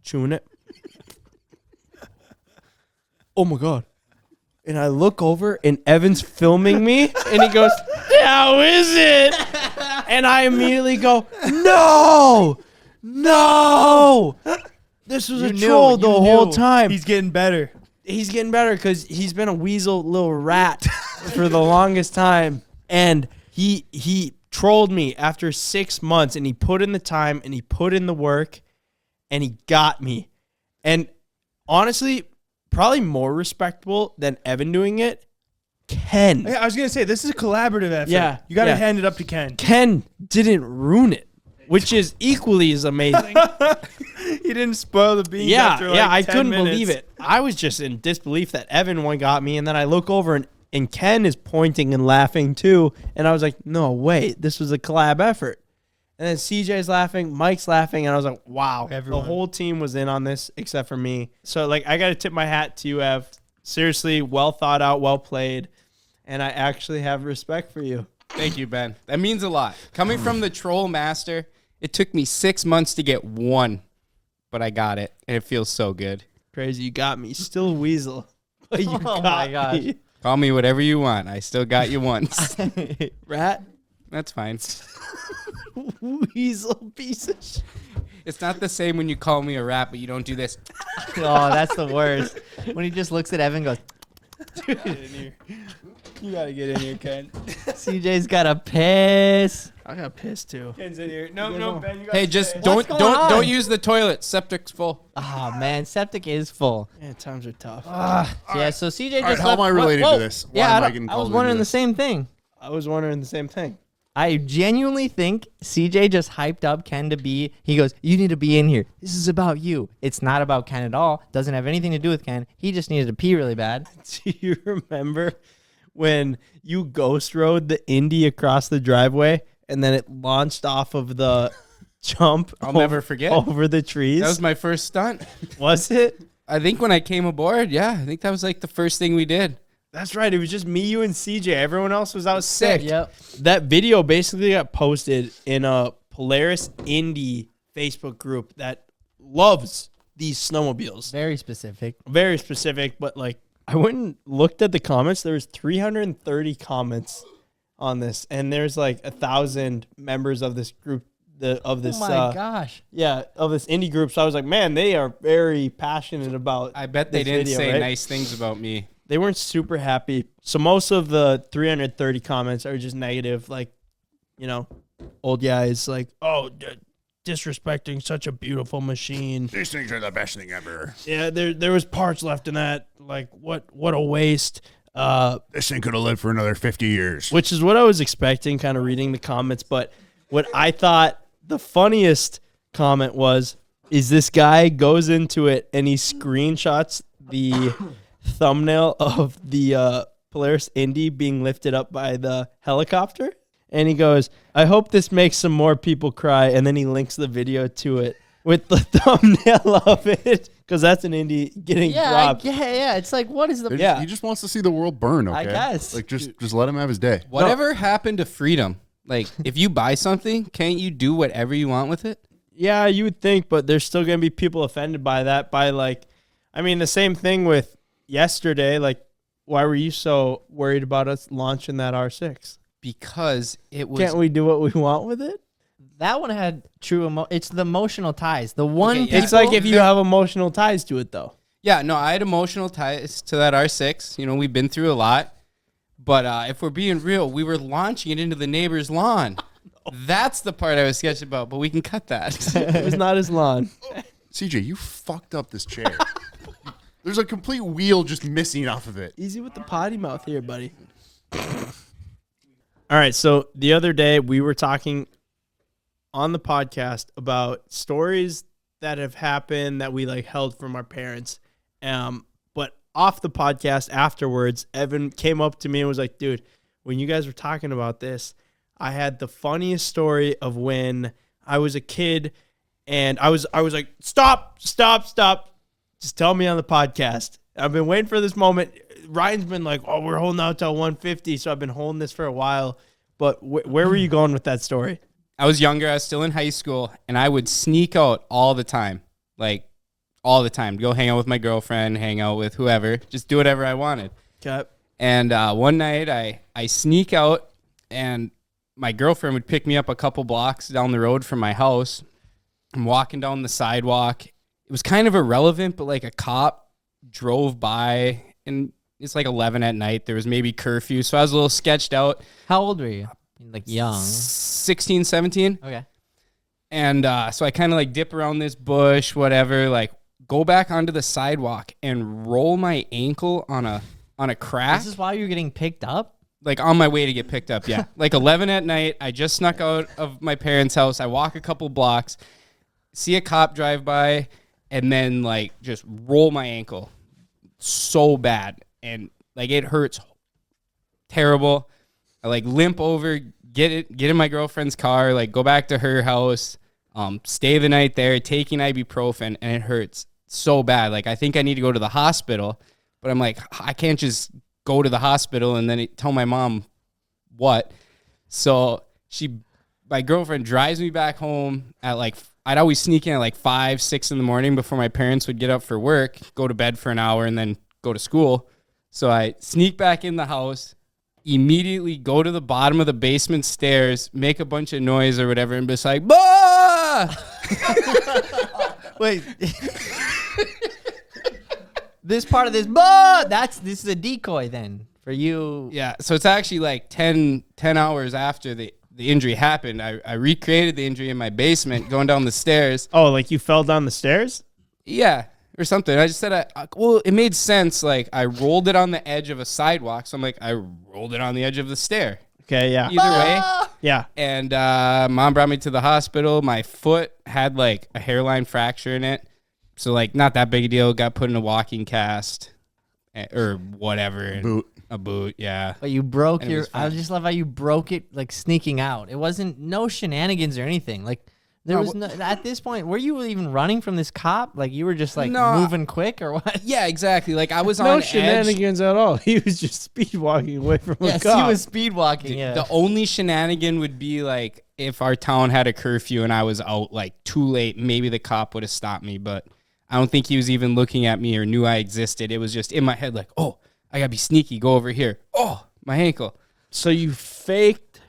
chewing it. Oh my God. And I look over, and Evan's filming me, and he goes, how is it? And I immediately go, no. This was a You knew, troll the you whole knew. time. He's getting better. He's getting better because he's been a weasel little rat for the longest time. And he trolled me after 6 months, and he put in the time, and he put in the work, and he got me. And honestly, probably more respectable than Evan doing it, Ken. Yeah, I was gonna say this is a collaborative effort. Yeah, you got to yeah. hand it up to Ken. Ken didn't ruin it, which is equally as amazing. He didn't spoil the beans. Yeah, after like I 10 couldn't minutes. believe it. I was just in disbelief that Evan one got me, and then I look over and Ken is pointing and laughing too, and I was like, no, wait, this was a collab effort. And then CJ's laughing, Mike's laughing, and I was like, wow, Everyone. the whole team was in on this except for me. So like, I got to tip my hat to you, Ev. Seriously, well thought out, well played, and I actually have respect for you. Thank you, Ben. That means a lot. Coming from the troll master, it took me 6 months to get one, but I got it, and it feels so good. Crazy, you got me. Still weasel, but you Oh got my gosh. me. Call me whatever you want. I still got you once. Rat, That's fine. weasel, piece of shit. It's not the same when you call me a rat, but you don't do this. Oh, that's the worst. When he just looks at Evan and goes, You gotta get in here, Ken. CJ's got a piss. I got pissed too. Ken's in here. No, Ben, you got Hey, just What's going on? don't use the toilet. Septic's full. Oh man, septic is full. Yeah, times are tough. Yeah, so CJ right, just. how am I related to this? Why Yeah, am I I, getting I was called wondering into the this? same thing. I was wondering the same thing. I genuinely think CJ just hyped up Ken to be. He goes, "You need to be in here. This is about you. It's not about Ken at all. Doesn't have anything to do with Ken. He just needed to pee really bad." Do you remember when you ghost rode the Indy across the driveway and then it launched off of the jump? I'll never forget. Over the trees. That was my first stunt. Was it? I think when I came aboard, yeah, I think that was like the first thing we did. That's right. It was just me, you, and CJ. Everyone else was out sick. Yep. That video basically got posted in a Polaris Indy Facebook group that loves these snowmobiles. Very specific. Very specific, but like I went and looked at the comments. There was 330 comments on this, and there's like 1,000 members of this group. Of this, Oh my gosh. yeah, of this indie group. So I was like, man, they are very passionate about. I bet they this didn't video, say right? nice things about me. They weren't super happy. So most of the 330 comments are just negative, like, you know, old guys like, oh, disrespecting such a beautiful machine. These things are the best thing ever. Yeah, there was parts left in that. Like, what a waste. This thing could have lived for another 50 years. Which is what I was expecting, kind of reading the comments. But what I thought the funniest comment is this guy goes into it and he screenshots the thumbnail of the Polaris Indy being lifted up by the helicopter. And he goes, I hope this makes some more people cry. And then he links the video to it with the thumbnail of it. Because that's an Indy getting dropped. Yeah. It's like, what is the? Yeah. He just wants to see the world burn, okay? I guess. Like, just let him have his day. Whatever happened to freedom? Like, if you buy something, can't you do whatever you want with it? Yeah, you would think, but there's still going to be people offended by that. By like, I mean, the same thing with yesterday. Like, why were you so worried about us launching that R6? Because it was. Can't we do what we want with it? That one had true it's the emotional ties. The one Okay, yeah. It's like if you have emotional ties to it, though. Yeah, no, I had emotional ties to that R6. You know, we've been through a lot. But if we're being real, we were launching it into the neighbor's lawn. That's the part I was sketched about, but we can cut that. It was not his lawn. CJ, you fucked up this chair. There's a complete wheel just missing off of it. Easy with the potty mouth here, buddy. All right, so the other day we were talking on the podcast about stories that have happened that we like held from our parents. But off the podcast afterwards, Evan came up to me and was like, dude, when you guys were talking about this, I had the funniest story of when I was a kid and I was like, stop. Just tell me on the podcast. I've been waiting for this moment. Ryan's been like, oh, we're holding out till 150. So I've been holding this for a while. But where were you going with that story? I was younger. I was still in high school, and I would sneak out all the time. Like, all the time. Go hang out with my girlfriend, hang out with whoever. Just do whatever I wanted. Okay. And one night, I sneak out, and my girlfriend would pick me up a couple blocks down the road from my house. I'm walking down the sidewalk. It was kind of irrelevant, but like a cop drove by, and it's like 11 at night. There was maybe curfew, so I was a little sketched out. How old were you? Like young. 16, 17. Okay. And so I kind of like dip around this bush, whatever, like go back onto the sidewalk and roll my ankle on a crack. This is why you're getting picked up? Like on my way to get picked up, yeah. Like 11 at night, I just snuck out of my parents' house. I walk a couple blocks, see a cop drive by, and then like just roll my ankle so bad. And like it hurts terrible. I like limp over, get in my girlfriend's car, like go back to her house, stay the night there, taking ibuprofen, and it hurts so bad. Like I think I need to go to the hospital, but I'm like, I can't just go to the hospital and then tell my mom what. So my girlfriend drives me back home at like, I'd always sneak in at like 5, 6 in the morning before my parents would get up for work, go to bed for an hour, and then go to school. So I sneak back in the house, immediately go to the bottom of the basement stairs, make a bunch of noise or whatever, and just like, bah! Wait. This part of this, but this is a decoy then For you, Yeah, so it's actually like 10 hours after the injury happened. I recreated the injury in my basement going down the stairs. Oh, like you fell down the stairs? Yeah, or something. I just said, well, it made sense. Like, I rolled it on the edge of a sidewalk. So I'm like, I rolled it on the edge of the stair. Okay, yeah. Either way. Yeah. And mom brought me to the hospital. My foot had like a hairline fracture in it. So, like, not that big a deal. Got put in a walking cast or whatever. Boot. A boot, yeah. but you broke And it your. was I fine. just love how you broke it like sneaking out. It wasn't no shenanigans or anything. Like there was no at this point. Were you even running from this cop? Like you were just like No. moving quick or what? Yeah, exactly. Like, I was No on edge. shenanigans at all. He was just speed walking away from a Yes, cop. he was speed walking. Yeah. The only shenanigan would be like if our town had a curfew and I was out like too late, maybe the cop would have stopped me, but I don't think he was even looking at me or knew I existed. It was just in my head like, oh, I gotta be sneaky, go over here. Oh, my ankle. So you faked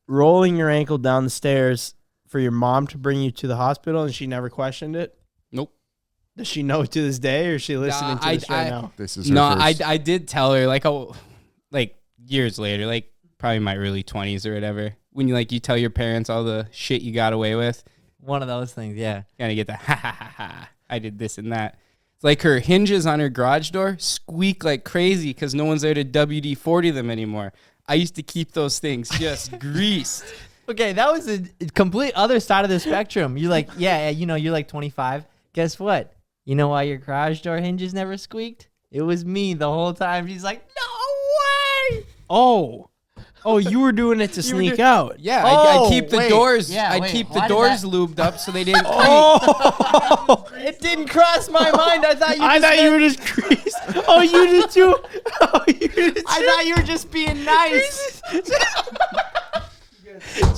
rolling your ankle down the stairs for your mom to bring you to the hospital, and she never questioned it? Nope. Does she know to this day, or is she listening to this right I- now? This is her No, first. I did tell her like, oh, like years later, like probably my early 20s or whatever, when you tell your parents all the shit you got away with, One of those things. Yeah. kind of get the ha ha ha ha. I did this and that. It's like her hinges on her garage door squeak like crazy because no one's there to WD-40 them anymore. I used to keep those things just greased. Okay, that was a complete other side of the spectrum. You're like, yeah, you know, you're like 25. Guess what? You know why your garage door hinges never squeaked? It was me the whole time. She's like, no way. Oh, you were doing it to You were sneak doing- out. Yeah, Oh, I keep the wait. doors. Yeah, I wait, keep why the did doors that- lubed up so they didn't creak. Oh, It didn't cross my mind. I thought you. I just thought you were meant- just greased. Oh, you did too. Oh, you did too. I thought you were just being nice.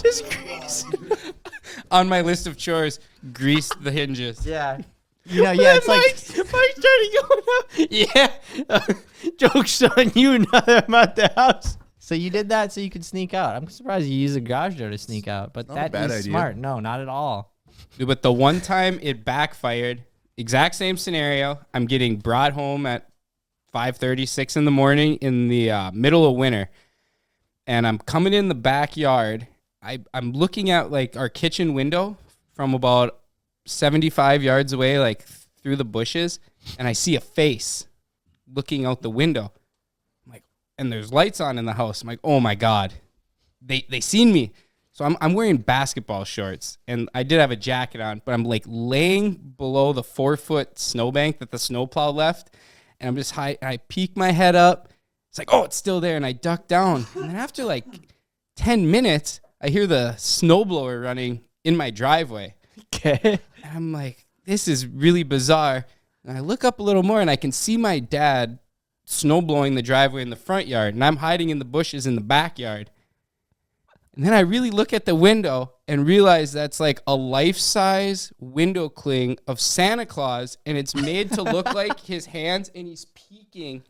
Just grease. On my list of chores, grease the hinges. Yeah. You know, yeah, it's like Mike started going up. Yeah. Joke's on you now that I'm at the house. so you did that so you could sneak out. I'm surprised you used a garage door to sneak out, but Not a that bad is idea. smart. No, not at all. Dude, but the one time it backfired, exact same scenario. I'm getting brought home at 5:30, 6 in the morning in the middle of winter. And I'm coming in the backyard. I'm looking at like our kitchen window from about 75 yards away, like through the bushes. And I see a face looking out the window. I'm like, and there's lights on in the house. I'm like, oh my God, they seen me. So I'm wearing basketball shorts and I did have a jacket on, but I'm like laying below the 4-foot snowbank that the snowplow left. And I'm just high. And I peek my head up. It's like, oh, it's still there. And I duck down. And then after like 10 minutes, I hear the snowblower running in my driveway. Okay. And I'm like, this is really bizarre. And I look up a little more and I can see my dad snow blowing the driveway in the front yard. And I'm hiding in the bushes in the backyard. And then I really look at the window and realize that's like a life-size window cling of Santa Claus. And it's made to look like his hands and he's peeking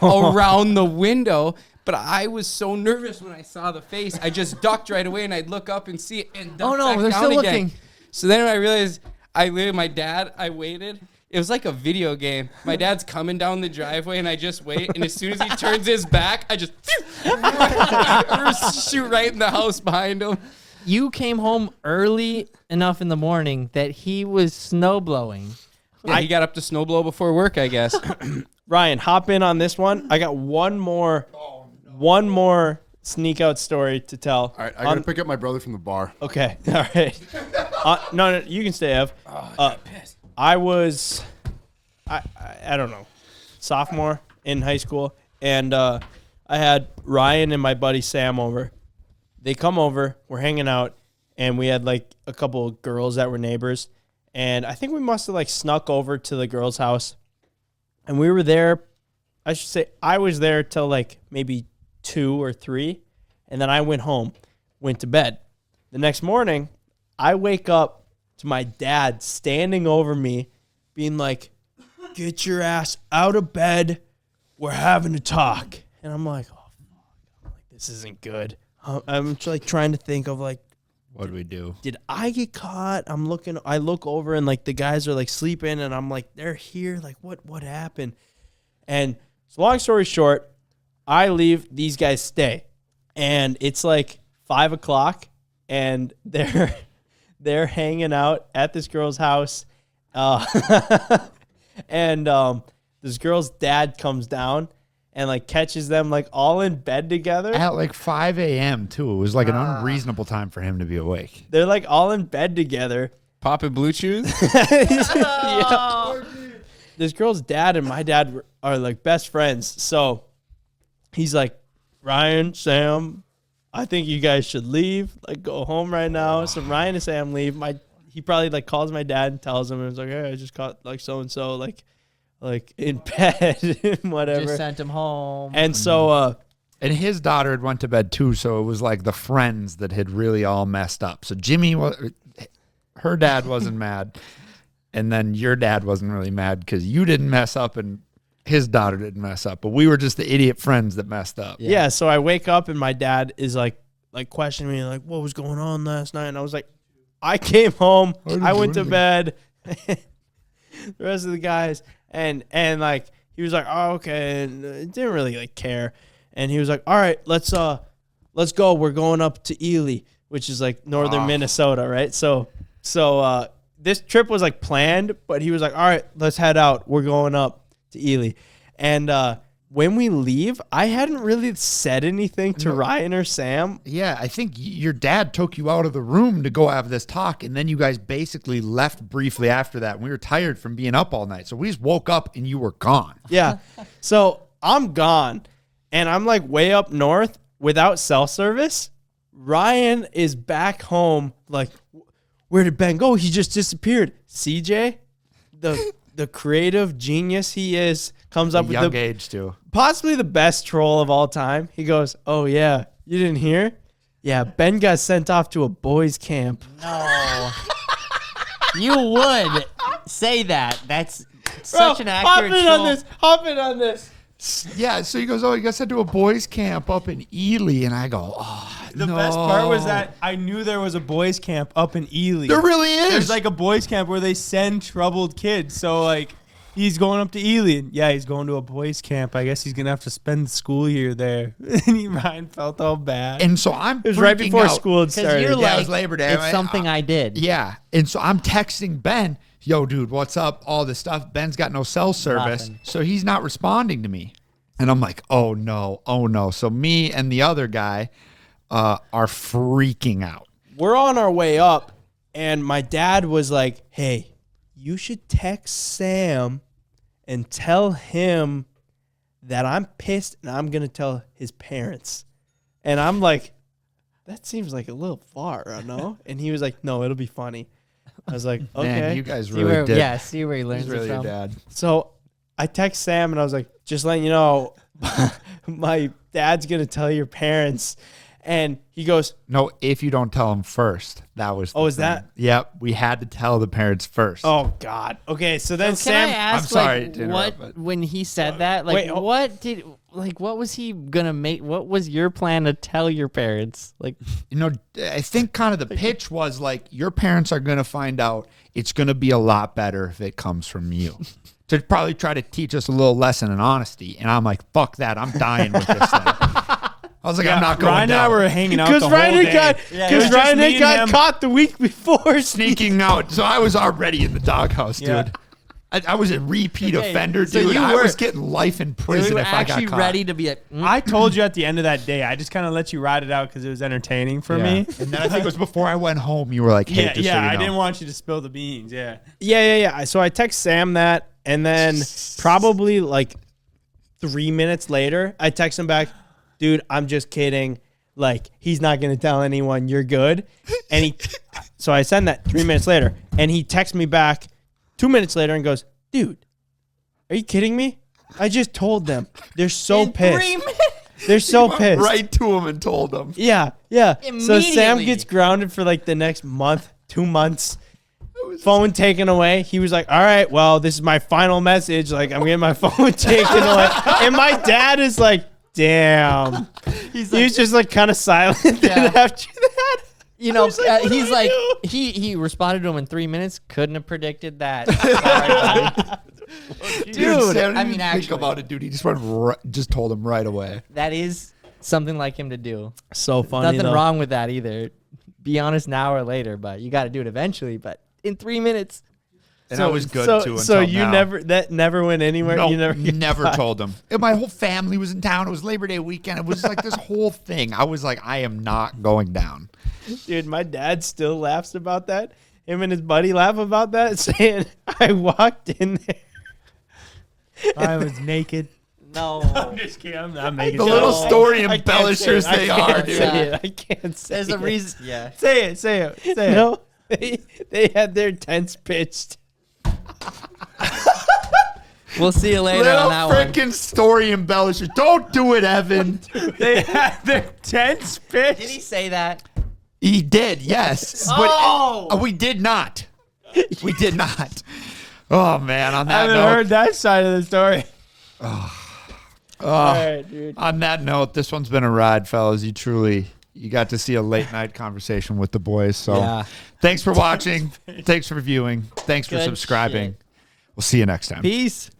around the window. But I was so nervous when I saw the face. I just ducked right away and I'd look up and see it and duck Oh, no, back they're down still again. looking. So then I realized my dad, I waited. It was like a video game. My dad's coming down the driveway and I just wait. And as soon as he turns his back, I just shoot right in the house behind him. You came home early enough in the morning that he was snow blowing. Yeah, he got up to snowblow before work, I guess. Ryan, hop in on this one. I got one more sneak out story to tell. All right, I gotta pick up my brother from the bar. Okay. All right. No, you can stay, Ev. I was, I don't know, sophomore in high school, and I had Ryan and my buddy Sam over. They come over, we're hanging out, and we had like a couple of girls that were neighbors, and I think we must have like snuck over to the girls' house, and we were there. I should say I was there till like maybe 2 or 3, and then I went home, went to bed. The next morning, I wake up to my dad standing over me, being like, "Get your ass out of bed. We're having a talk." And I'm like, "Oh, fuck." I'm like, this isn't good. I'm like trying to think of like, What do we do? did I get caught? I look over and like the guys are like sleeping, and I'm like, they're here. Like, what happened? And so long story short, I leave, these guys stay. And it's like 5 o'clock and they're hanging out at this girl's house. And this girl's dad comes down and like catches them like all in bed together. At like 5 a.m. too. It was like an unreasonable time for him to be awake. They're like all in bed together. Popping blue chews. Yeah. This girl's dad and my dad are like best friends. So he's like, Ryan, Sam, I think you guys should leave. Like, go home right now. So Ryan and Sam leave. He probably like calls my dad and tells him, and it's like, hey, I just caught like so and so like in bed, whatever. Just sent him home. And so And his daughter had went to bed too, so it was like the friends that had really all messed up. So Jimmy, her dad wasn't mad, and then your dad wasn't really mad because you didn't mess up and his daughter didn't mess up. But we were just the idiot friends that messed up. yeah, so I wake up and my dad is like questioning me, like, what was going on last night? And I was like, I came home, I went to bed. The rest of the guys and like he was like, oh, okay, and didn't really like care. And he was like, all right, let's go. We're going up to Ely, which is like northern Minnesota, right? So this trip was like planned, but he was like, all right, let's head out. We're going up to Ely. And when we leave, I hadn't really said anything to Ryan or Sam. Yeah, I think your dad took you out of the room to go have this talk, and then you guys basically left briefly after that. And we were tired from being up all night, so we just woke up and you were gone. Yeah. So I'm gone, and I'm like way up north without cell service. Ryan is back home. Like, where did Ben go? He just disappeared. CJ, the creative genius he is, comes up with Young age too. possibly the best troll of all time. He goes, oh, yeah, you didn't hear? Yeah, Ben got sent off to a boys' camp. No. You would say that. That's such an accurate troll. Hop in on this. Yeah, so he goes, oh, you got sent to a boys' camp up in Ely, and I go, oh, The no. best part was that I knew there was a boys' camp up in Ely. There really is. There's like a boys' camp where they send troubled kids. So like he's going up to Ely. And yeah, he's going to a boys' camp. I guess he's gonna have to spend the school year there. And Ryan felt all bad. And so I'm It was right freaking before out. school had Because started. you're Yeah, it like, was Labor Day. it's something I did. Yeah. And so I'm texting Ben, yo, dude, what's up? All this stuff. Ben's got no cell service. Nothing. So he's not responding to me. And I'm like, oh, no. So me and the other guy are freaking out. We're on our way up, and my dad was like, hey, you should text Sam and tell him that I'm pissed and I'm going to tell his parents. And I'm like, that seems like a little far, I know? And he was like, no, it'll be funny. I was like, okay. Man, you guys See really where, did. yeah, see where he learns He's it really your from. dad. So I text Sam and I was like, just letting you know, my dad's going to tell your parents. And he goes, No, if you don't tell him first. That was the Oh, is thing. that? Yep. We had to tell the parents first. oh, God. Okay, so then So can Sam. I ask, I'm sorry like, to interrupt, what but- when he said that, like, Wait, what was he gonna make? What was your plan to tell your parents? Like, You know, I think kind of the pitch was like, your parents are going to find out it's going to be a lot better if it comes from you. To probably try to teach us a little lesson in honesty. And I'm like, fuck that. I'm dying with this thing. I was like, I'm not going Ryan down. and I were hanging out the Because whole Ryan day. had It was just Ryan me had got and him. caught the week before. sneaking out. So I was already in the doghouse, dude. Yeah. I was a repeat Okay, offender, so dude. you I were- was getting life in we prison were if I got actually caught. ready to be like, I told you at the end of that day. I just kind of let you ride it out because it was entertaining for me. And then I think it was before I went home, you were like, hey, Yeah, just yeah. so you I know. didn't want you to spill the beans. Yeah. Yeah. So I text Sam that, and then probably like 3 minutes later, I text him back, dude, I'm just kidding. Like, he's not going to tell anyone, you're good. And so I send that 3 minutes later, and he texts me back 2 minutes later and goes, dude, are you kidding me? I just told them. They're so in pissed. 3 minutes. They're so Went pissed. right to him and told him. Yeah. So Sam Immediately. gets grounded for like the next month, 2 months. Phone taken away. He was like, all right, well, this is my final message. Like, I'm getting my phone taken away. And my dad is like, damn. He was just like kind of silent. Yeah. After that. You know, like, what he's do I like, do? he responded to him in 3 minutes. Couldn't have predicted that. Sorry, buddy. Dude, Sam I didn't mean, even think actually, about it, dude. He just just told him right away. that is something like him to do. So funny. Nothing though. wrong with that either. Be honest now or later, but you got to do it eventually. But in 3 minutes, And I was good too. So until you now. never went anywhere. No, you never told him. And my whole family was in town. It was Labor Day weekend. It was like this whole thing. I was like, I am not going down. Dude, my dad still laughs about that. Him and his buddy laugh about that, saying I walked in there. I was naked. no. I'm just kidding. I'm not making The it little up. story I can't say embellishers it. I they can't are, dude. say it. I can't say There's a it. reason. Yeah. Say it. Say it. Say it. No, they had their tents pitched. We'll see you later Little on that one. freaking story embellishers. Don't do it, Evan. They had their tents pitched. Did he say that? He did, yes. Oh! But we did not. We did not. Oh, man. On I that haven't note, heard that side of the story. All right, dude. on that note, this one's been a ride, fellas. You got to see a late night conversation with the boys. So Yeah. thanks for watching. Thanks for viewing. Thanks for Good subscribing. shit. We'll see you next time. Peace.